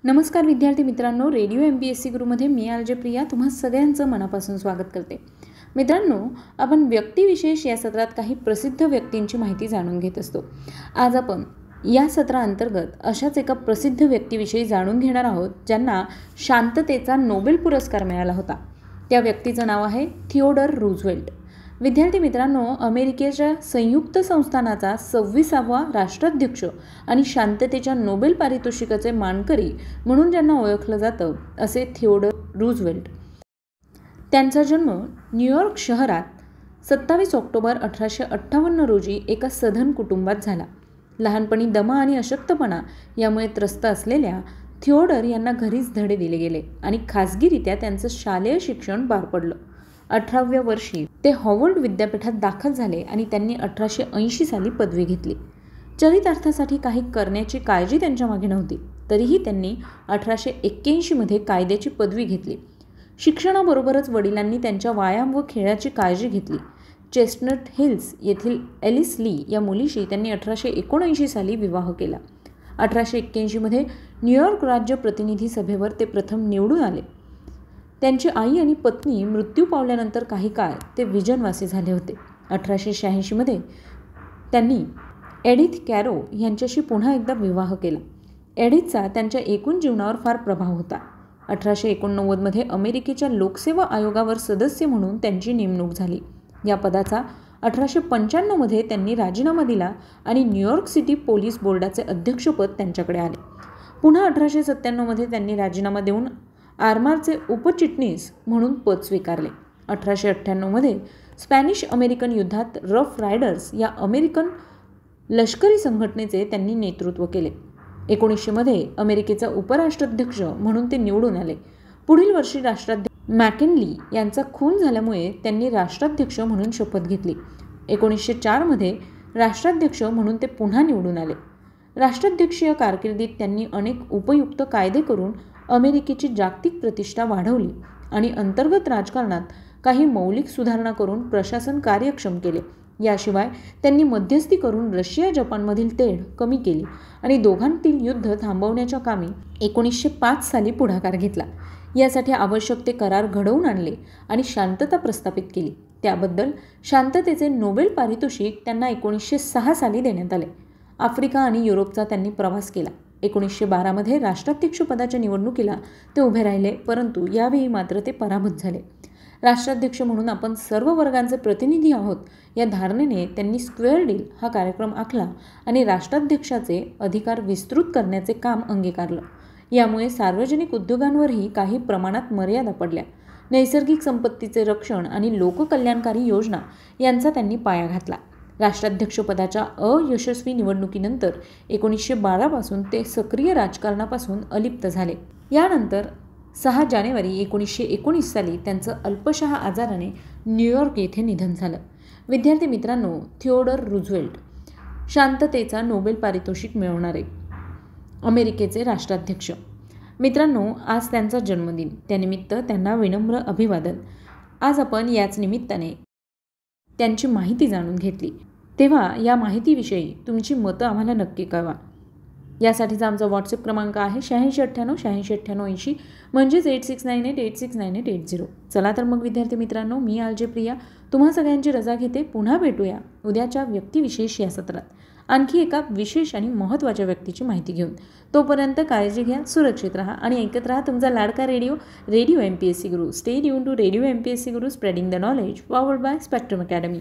नमस्कार विद्यार्थी मित्रांनो, रेडिओ MPSC गुरुमध्ये मी आर जे प्रिया तुम्हा सगळ्यांचं मनापासून स्वागत करते. मित्रांनो, आपण व्यक्तिविशेष या सत्रात काही प्रसिद्ध व्यक्तींची माहिती जाणून घेत असतो. आज आपण या सत्राअंतर्गत अशाच एका प्रसिद्ध व्यक्तीविषयी जाणून घेणार आहोत ज्यांना शांततेचा नोबेल पुरस्कार मिळाला होता. त्या व्यक्तीचं नाव आहे थिओडर रूझवेल्ट. विद्यार्थी मित्रांनो, अमेरिकेच्या संयुक्त संस्थानाचा 26वा राष्ट्राध्यक्ष आणि शांततेच्या नोबेल पारितोषिकाचे मानकरी म्हणून ज्यांना ओळखलं जातं असे थिओडर रूझवेल्ट. त्यांचा जन्म न्यूयॉर्क शहरात 27 ऑक्टोबर 1858 रोजी एका सधन कुटुंबात झाला. लहानपणी दमा आणि अशक्तपणा यामुळे त्रस्त असलेल्या थिओडर यांना घरीच धडे दिले गेले आणि खाजगीरित्या त्यांचं शालेय शिक्षण पार पडलं. 18व्या वर्षी ते हॉवर्ड विद्यापीठात दाखल झाले आणि त्यांनी 1880 साली पदवी घेतली. चरितार्थासाठी काही करण्याची काळजी त्यांच्या मागे नव्हती, तरीही त्यांनी 1881 कायद्याची पदवी घेतली. शिक्षणाबरोबरच वडिलांनी त्यांच्या व्यायाम व खेळाची काळजी घेतली. चेस्टनट हिल्स येथील एलिस ली या मुलीशी त्यांनी 1879 साली विवाह केला. 1881 न्यूयॉर्क राज्य प्रतिनिधी सभेवर ते प्रथम निवडून आले. त्यांची आई आणि पत्नी मृत्यू पावल्यानंतर काही काळ ते विजनवासी झाले होते. 1886 त्यांनी एडिथ कॅरो यांच्याशी पुन्हा एकदा विवाह केला. एडिथचा त्यांच्या एकूण जीवनावर फार प्रभाव होता. 1889 अमेरिकेच्या लोकसेवा आयोगावर सदस्य म्हणून त्यांची नेमणूक झाली. या पदाचा 1895 त्यांनी राजीनामा दिला आणि न्यूयॉर्क सिटी पोलीस बोर्डाचे अध्यक्षपद त्यांच्याकडे आले. पुन्हा 1897 त्यांनी राजीनामा देऊन आर्मारचे उपचिटणीस म्हणून पद स्वीकारले. 1898 स्पॅनिश अमेरिकन युद्धात रफ रायडर्स या अमेरिकन लष्करी संघटनेचे त्यांनी नेतृत्व केले. 1900 अमेरिकेचा उपराष्ट्राध्यक्ष म्हणून ते निवडून आले. पुढील वर्षी राष्ट्राध्यक्ष मॅकिनली यांचा खून झाल्यामुळे त्यांनी राष्ट्राध्यक्ष म्हणून शपथ घेतली. 1904 राष्ट्राध्यक्ष म्हणून ते पुन्हा निवडून आले. राष्ट्राध्यक्षीय कारकिर्दीत त्यांनी अनेक उपयुक्त कायदे करून अमेरिकेची जागतिक प्रतिष्ठा वाढवली आणि अंतर्गत राजकारणात काही मौलिक सुधारणा करून प्रशासन कार्यक्षम केले. याशिवाय त्यांनी मध्यस्थी करून रशिया जपानमधील तेढ कमी केली आणि दोघांतील युद्ध थांबवण्याच्या कामी 1905 साली पुढाकार घेतला. यासाठी आवश्यक ते करार घडवून आणले आणि शांतता प्रस्थापित केली. त्याबद्दल शांततेचे नोबेल पारितोषिक त्यांना 1906 साली देण्यात आले. आफ्रिका आणि युरोपचा त्यांनी प्रवास केला. 1912 राष्ट्राध्यक्षपदाच्या निवडणुकीला ते उभे राहिले, परंतु यावेळी मात्र ते पराभूत झाले. राष्ट्राध्यक्ष म्हणून आपण सर्व वर्गांचे प्रतिनिधी आहोत या धारणेने त्यांनी स्क्वेअर डील हा कार्यक्रम आखला आणि राष्ट्राध्यक्षाचे अधिकार विस्तृत करण्याचे काम अंगीकारलं. यामुळे सार्वजनिक उद्योगांवरही काही प्रमाणात मर्यादा पडल्या. नैसर्गिक संपत्तीचे रक्षण आणि लोककल्याणकारी योजना यांचा त्यांनी पाया घातला. राष्ट्राध्यक्षपदाच्या अयशस्वी निवडणुकीनंतर 1912 पासून ते सक्रिय राजकारणापासून अलिप्त झाले. यानंतर 6 जानेवारी 1919 साली त्यांचं अल्पशा आजाराने न्यूयॉर्क येथे निधन झालं. विद्यार्थी मित्रांनो, थिओडर रूझवेल्ट शांततेचा नोबेल पारितोषिक मिळवणारे अमेरिकेचे राष्ट्राध्यक्ष. मित्रांनो, आज त्यांचा जन्मदिन, त्यानिमित्त त्यांना विनम्र अभिवादन. आज आपण याच निमित्ताने त्यांची माहिती जाणून घेतली, तेव्हा या माहितीविषयी तुमची मतं आम्हाला नक्की कळवा. यासाठीचा आमचा व्हॉट्सअप क्रमांक आहे 8698 म्हणजेच 8698869880. चला तर मग विद्यार्थी मित्रांनो, मी आर जे प्रिया तुम्हा सगळ्यांची रजा घेते. पुन्हा भेटूया उद्याच्या व्यक्तिविशेष या सत्रात आणखी एका विशेष आणि महत्त्वाच्या व्यक्तीची माहिती घेऊन. तोपर्यंत काळजी घ्या, सुरक्षित राहा आणि ऐकत राहा तुमचा लाडका रेडिओ MPSC गुरु. Stay tune to radio MPSC गुरु, spreading the knowledge, powered by Spectrum academy.